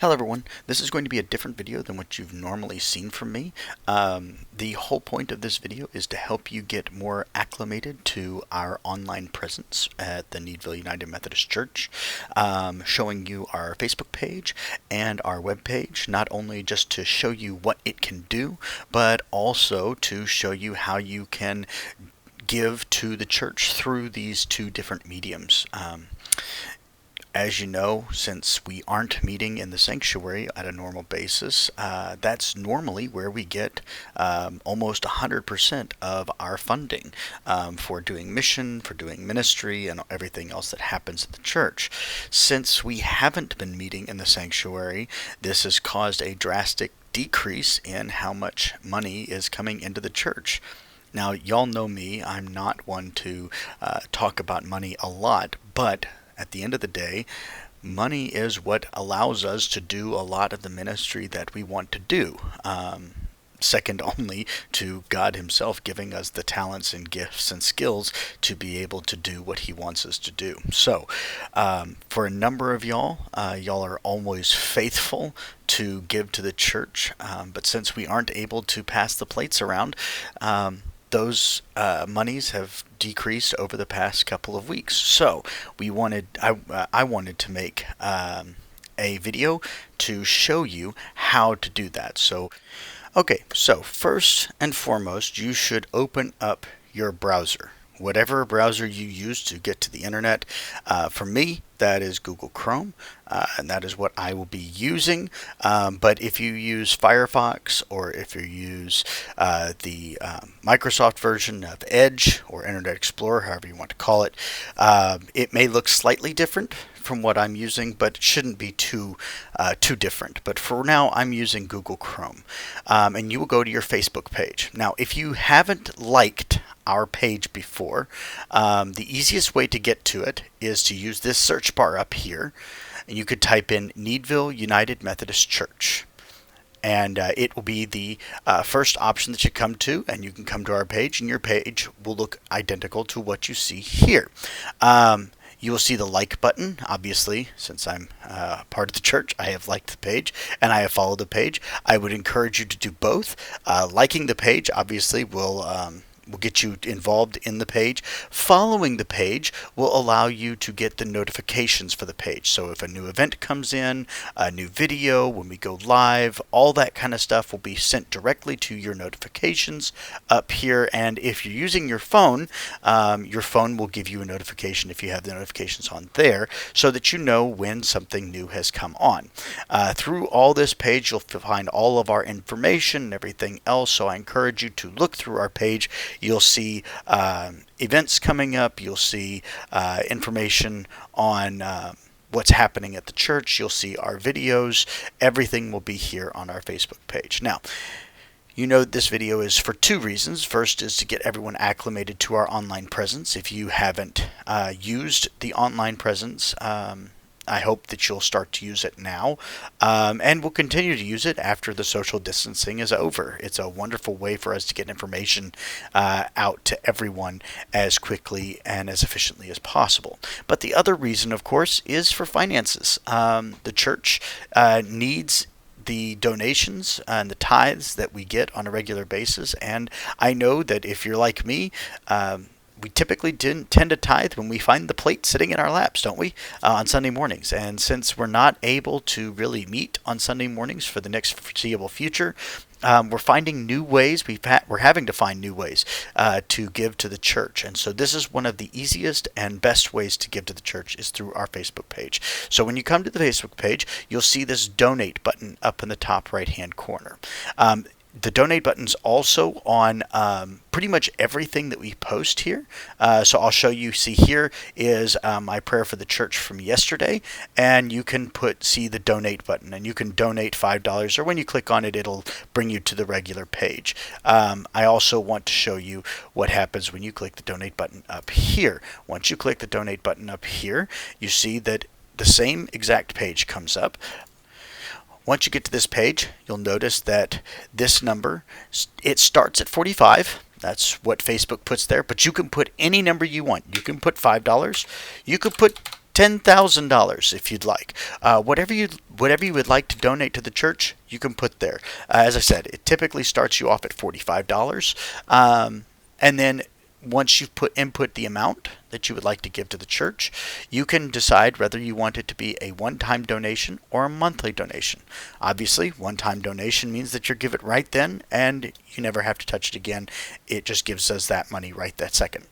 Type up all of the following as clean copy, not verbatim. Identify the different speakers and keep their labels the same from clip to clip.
Speaker 1: Hello everyone, this is going to be a different video than what you've normally seen from me. The whole point of this video is to help you get more acclimated to our online presence at the Needville United Methodist Church, showing you our Facebook page and our web page, not only just to show you what it can do, but also to show you how you can give to the church through these two different mediums. As you know, since we aren't meeting in the sanctuary at a normal basis, that's normally where we get almost 100% of our funding for doing mission, for doing ministry, and everything else that happens at the church. Since we haven't been meeting in the sanctuary, this has caused a drastic decrease in how much money is coming into the church. Now, y'all know me, I'm not one to talk about money a lot, but at the end of the day, money is what allows us to do a lot of the ministry that we want to do. Second only to God Himself giving us the talents and gifts and skills to be able to do what He wants us to do. So, for a number of y'all, y'all are always faithful to give to the church, but since we aren't able to pass the plates around, those monies have decreased over the past couple of weeks. So I wanted to make a video to show you how to do that. So first and foremost, you should open up your browser. Whatever browser you use to get to the internet. For me, that is Google Chrome, and that is what I will be using. But if you use Firefox, or if you use the Microsoft version of Edge or Internet Explorer, however you want to call it, it may look slightly different from what I'm using, but it shouldn't be too different. But for now, I'm using Google Chrome, and you will go to your Facebook page. Now, if you haven't liked our page before, the easiest way to get to it is to use this search bar up here, and you could type in Needville United Methodist Church, and it will be the first option that you come to, and you can come to our page, and your page will look identical to what you see here. You will see the like button. Obviously, since I'm part of the church, I have liked the page and I have followed the page. I would encourage you to do both. Liking the page obviously will get you involved in the page. Following the page will allow you to get the notifications for the page. So if a new event comes in, a new video, when we go live, all that kind of stuff will be sent directly to your notifications up here. And if you're using your phone will give you a notification if you have the notifications on there, so that you know when something new has come on. Through all this page, you'll find all of our information and everything else. So I encourage you to look through our page. You'll see events coming up. You'll see information on what's happening at the church. You'll see our videos. Everything will be here on our Facebook page. Now, you know this video is for two reasons. First is to get everyone acclimated to our online presence. If you haven't used the online presence, I hope that you'll start to use it now, and we'll continue to use it after the social distancing is over. It's a wonderful way for us to get information out to everyone as quickly and as efficiently as possible. But the other reason, of course, is for finances. The church needs the donations and the tithes that we get on a regular basis, and I know that if you're like me, we typically tend to tithe when we find the plate sitting in our laps, don't we, on Sunday mornings. And since we're not able to really meet on Sunday mornings for the next foreseeable future, we're finding new ways. We're having to find new ways to give to the church. And so this is one of the easiest and best ways to give to the church is through our Facebook page. So when you come to the Facebook page, you'll see this donate button up in the top right-hand corner. The donate button's also on pretty much everything that we post here. So I'll show you. See, here is my prayer for the church from yesterday, and you can see the donate button, and you can donate $5, or when you click on it, it'll bring you to the regular page. I also want to show you what happens when you click the donate button up here. Once you click the donate button up here, you see that the same exact page comes up. Once you get to this page, you'll notice that this number, it starts at 45. That's what Facebook puts there, but you can put any number you want. You can put $5. You could put $10,000 if you'd like. Whatever you would like to donate to the church, you can put there. As I said, it typically starts you off at $45, and then once you've input the amount that you would like to give to the church, you can decide whether you want it to be a one-time donation or a monthly donation. Obviously, one-time donation means that you give it right then and you never have to touch it again. It just gives us that money right that second.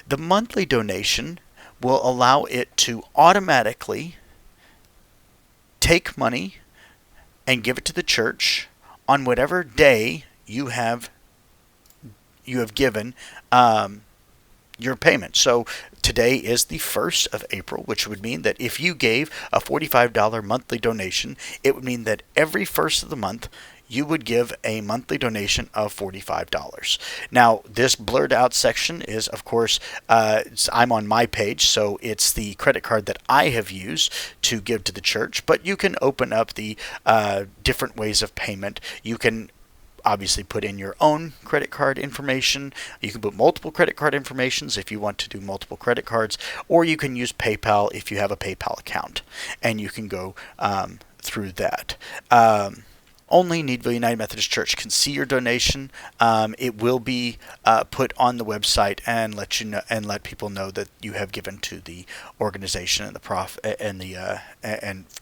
Speaker 1: The monthly donation will allow it to automatically take money and give it to the church on whatever day you have given your payment. So today is the 1st of April, which would mean that if you gave a $45 monthly donation, it would mean that every 1st of the month you would give a monthly donation of $45. Now, this blurred out section is, of course, I'm on my page, so it's the credit card that I have used to give to the church, but you can open up the different ways of payment. You can obviously put in your own credit card information. You can put multiple credit card informations if you want to do multiple credit cards, or you can use PayPal if you have a PayPal account, and you can go through that. Only Needville United Methodist Church can see your donation. It will be put on the website and let people know that you have given to the organization and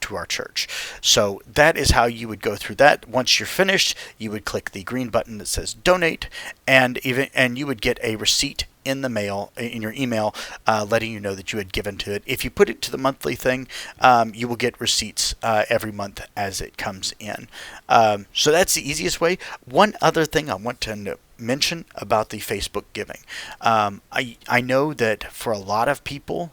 Speaker 1: to our church. So that is how you would go through that. Once you're finished, you would click the green button that says donate, and you would get a receipt in the mail, in your email, letting you know that you had given to it. If you put it to the monthly thing, you will get receipts every month as it comes in. So that's the easiest way. One other thing I want to mention about the Facebook giving. I know that for a lot of people,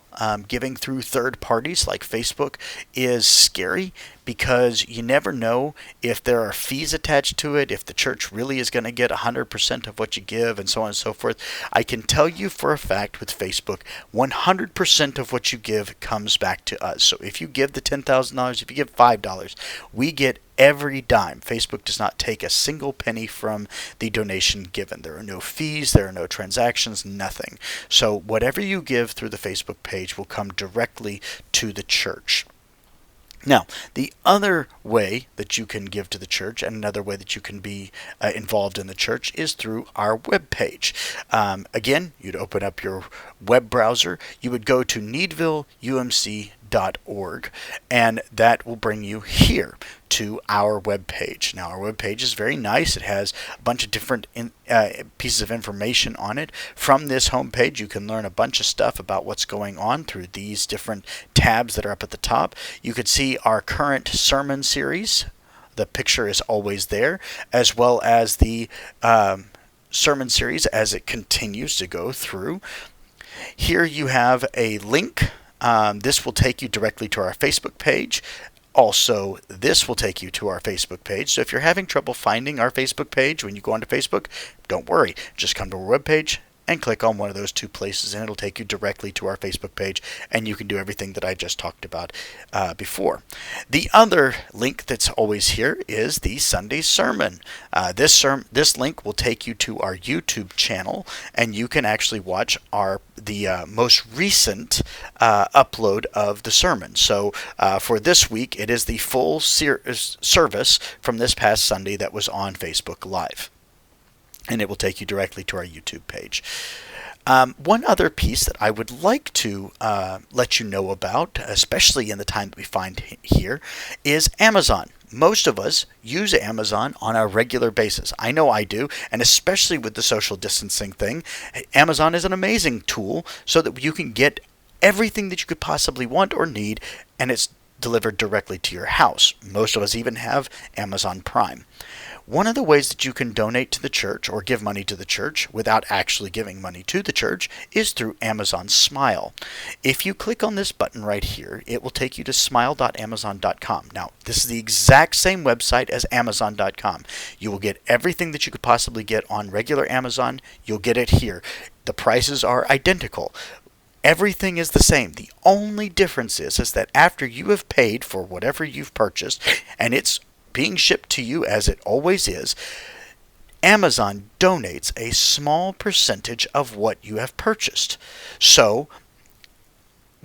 Speaker 1: giving through third parties like Facebook is scary because you never know if there are fees attached to it, if the church really is going to get 100% of what you give, and so on and so forth. I can tell you for a fact with Facebook, 100% of what you give comes back to us. So if you give the $10,000, if you give $5, we get every dime. Facebook does not take a single penny from the donation given. There are no fees, there are no transactions, nothing. So whatever you give through the Facebook page will come directly to the church. Now, the other way that you can give to the church, and another way that you can be involved in the church, is through our web page. Again, you'd open up your web browser, you would go to needvilleumc.org, and that will bring you here to our web page. Now, our web page is very nice. It has a bunch of different pieces of information on it. From this home page, you can learn a bunch of stuff about what's going on through these different tabs that are up at the top. You could see our current sermon series. The picture is always there, as well as the sermon series as it continues to go through. Here you have a link. This will take you directly to our Facebook page. Also, this will take you to our Facebook page. So if you're having trouble finding our Facebook page when you go onto Facebook, don't worry. Just come to our webpage and click on one of those two places, and it'll take you directly to our Facebook page, and you can do everything that I just talked about before. The other link that's always here is the Sunday sermon. This link will take you to our YouTube channel, and you can actually watch the most recent upload of the sermon. So for this week, it is the full service from this past Sunday that was on Facebook Live. And it will take you directly to our YouTube page. One other piece that I would like to let you know about, especially in the time that we find here, is Amazon. Most of us use Amazon on a regular basis. I know I do, and especially with the social distancing thing, Amazon is an amazing tool so that you can get everything that you could possibly want or need, and it's delivered directly to your house. Most of us even have Amazon Prime. One of the ways that you can donate to the church or give money to the church without actually giving money to the church is through Amazon Smile. If you click on this button right here, it will take you to smile.amazon.com. Now, this is the exact same website as amazon.com. You will get everything that you could possibly get on regular Amazon. You'll get it here. The prices are identical. Everything is the same. The only difference is that after you have paid for whatever you've purchased, and it's being shipped to you as it always is, Amazon donates a small percentage of what you have purchased. So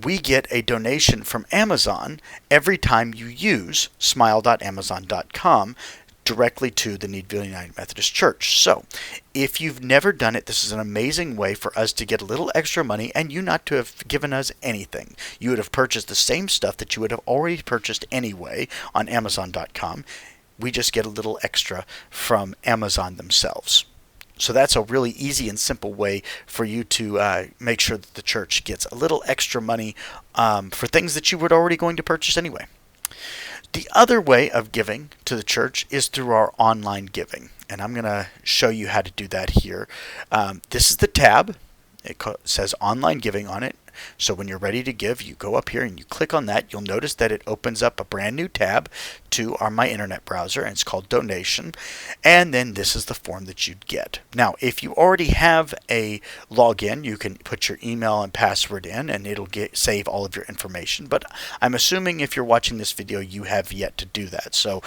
Speaker 1: we get a donation from Amazon every time you use smile.amazon.com directly to the Needville United Methodist Church. So, if you've never done it, this is an amazing way for us to get a little extra money and you not to have given us anything. You would have purchased the same stuff that you would have already purchased anyway on Amazon.com. We just get a little extra from Amazon themselves. So that's a really easy and simple way for you to make sure that the church gets a little extra money for things that you were already going to purchase anyway. The other way of giving to the church is through our online giving, and I'm going to show you how to do that here. This is the tab. It says online giving on it. So when you're ready to give, you go up here and you click on that. You'll notice that it opens up a brand new tab to my internet browser, and it's called Donation. And then this is the form that you'd get. Now, if you already have a login, you can put your email and password in, and it'll save all of your information. But I'm assuming if you're watching this video, you have yet to do that. So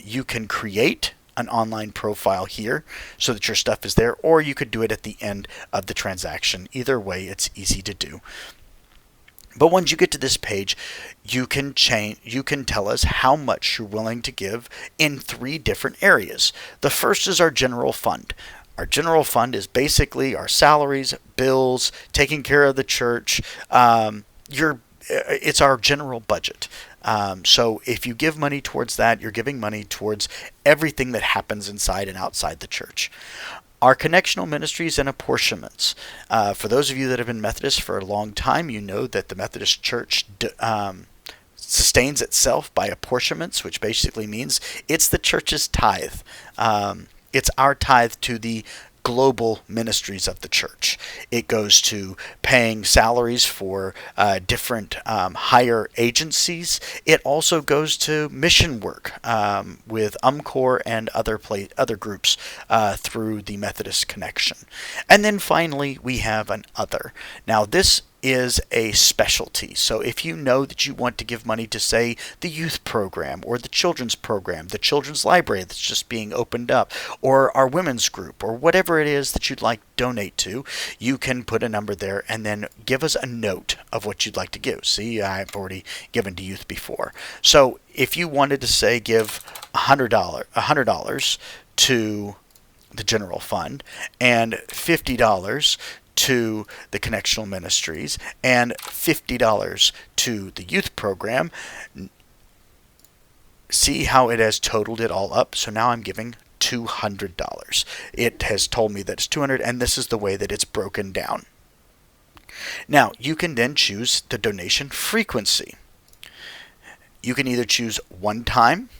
Speaker 1: you can create an online profile here so that your stuff is there, or you could do it at the end of the transaction. Either way, it's easy to do. But once you get to this page, you can tell us how much you're willing to give in 3 different areas. The first is our general fund. Our general fund is basically our salaries, bills, taking care of the church. It's our general budget. So if you give money towards that, you're giving money towards everything that happens inside and outside the church. Our connectional ministries and apportionments. For those of you that have been Methodist for a long time, you know that the Methodist Church sustains itself by apportionments, which basically means it's the church's tithe. It's our tithe to the global ministries of the church. It goes to paying salaries for different higher agencies. It also goes to mission work with UMCOR and other groups through the Methodist Connection. And then finally, we have an other. Now, this is a specialty. So if you know that you want to give money to, say, the youth program or the children's program, the children's library that's just being opened up, or our women's group, or whatever it is that you'd like to donate to, you can put a number there and then give us a note of what you'd like to give. See, I've already given to youth before. So if you wanted to, say, give $100 to the general fund and $50 to the connectional ministries and $50 to the youth program. See how it has totaled it all up? So now I'm giving $200. It has told me that it's $200, and this is the way that it's broken down. Now, you can then choose the donation frequency. You can either choose one time.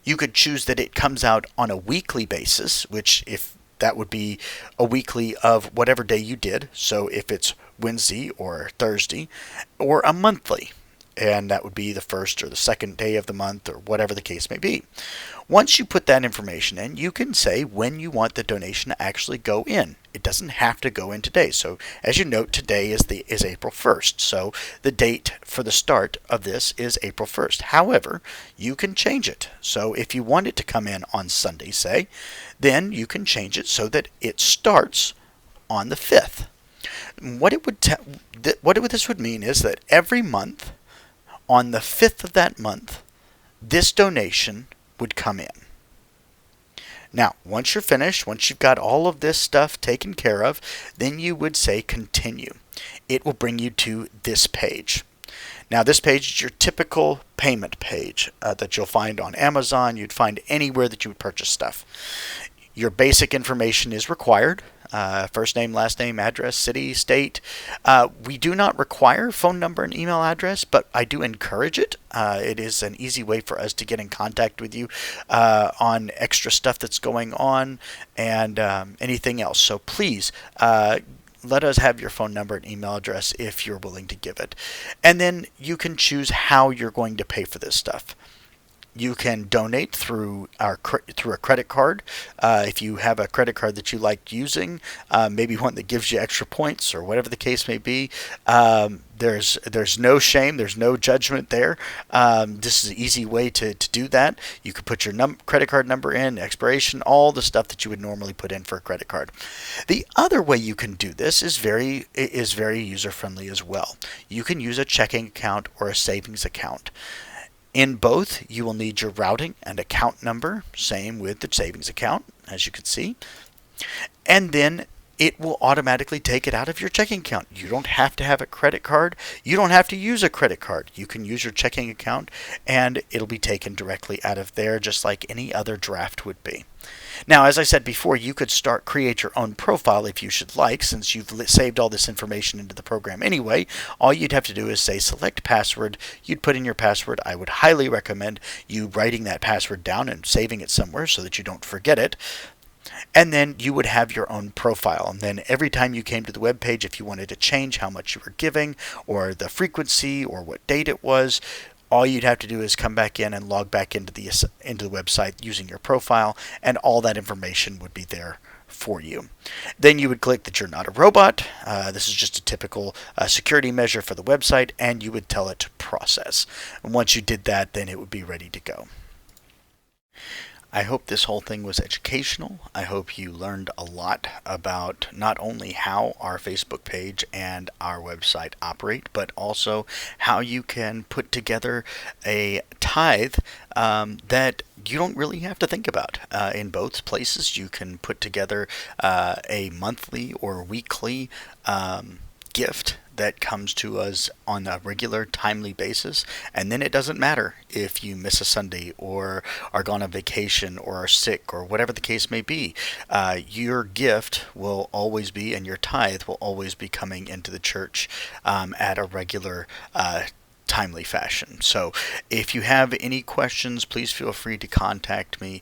Speaker 1: You could choose that it comes out on a weekly basis, which if that would be a weekly of whatever day you did. So if it's Wednesday or Thursday, or a monthly, and that would be the first or the second day of the month, or whatever the case may be. Once you put that information in, you can say when you want the donation to actually go in. It doesn't have to go in today. So as you note, today is April 1st. So the date for the start of this is April 1st. However, you can change it. So if you want it to come in on Sunday, say, then you can change it so that it starts on the 5th. What this would mean is that every month, on the 5th of that month, this donation would come in. Now, once you're finished, once you've got all of this stuff taken care of, then you would say continue. It will bring you to this page. Now, this page is your typical payment page that you'll find on Amazon. You'd find anywhere that you would purchase stuff. Your basic information is required. First name, last name, address, city, state. We do not require phone number and email address, but I do encourage it. It is an easy way for us to get in contact with you on extra stuff that's going on and anything else. So please let us have your phone number and email address if you're willing to give it. And then you can choose how you're going to pay for this stuff. You can donate through a credit card. If you have a credit card that you like using, maybe one that gives you extra points or whatever the case may be, there's no shame, there's no judgment there. This is an easy way to do that. You could put your credit card number in, expiration, all the stuff that you would normally put in for a credit card. The other way you can do this is very user friendly as well. You can use a checking account or a savings account. In both, you will need your routing and account number, same with the savings account, as you can see. And then it will automatically take it out of your checking account. You don't have to have a credit card. You don't have to use a credit card. You can use your checking account and it'll be taken directly out of there just like any other draft would be. Now, as I said before, you could create your own profile if you should like, since you've saved all this information into the program anyway. All you'd have to do is say select password. You'd put in your password. I would highly recommend you writing that password down and saving it somewhere so that you don't forget it. And then you would have your own profile. And then every time you came to the web page, if you wanted to change how much you were giving or the frequency or what date it was, all you'd have to do is come back in and log back into the website using your profile, and all that information would be there for you. Then you would click that you're not a robot. This is just a typical security measure for the website, and you would tell it to process. And once you did that, then it would be ready to go. I hope this whole thing was educational. I hope you learned a lot about not only how our Facebook page and our website operate, but also how you can put together a tithe that you don't really have to think about. In both places, you can put together a monthly or weekly gift that comes to us on a regular, timely basis, and then it doesn't matter if you miss a Sunday or are gone on vacation or are sick or whatever the case may be. Your gift will always be, and your tithe will always be coming into the church at a regular timely fashion. So if you have any questions, please feel free to contact me.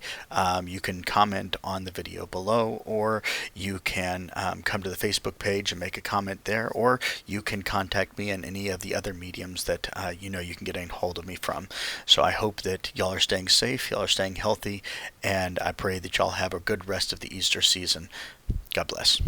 Speaker 1: You can comment on the video below, or you can come to the Facebook page and make a comment there, or you can contact me in any of the other mediums that you can get a hold of me from. So I hope that y'all are staying safe, y'all are staying healthy, and I pray that y'all have a good rest of the Easter season. God bless.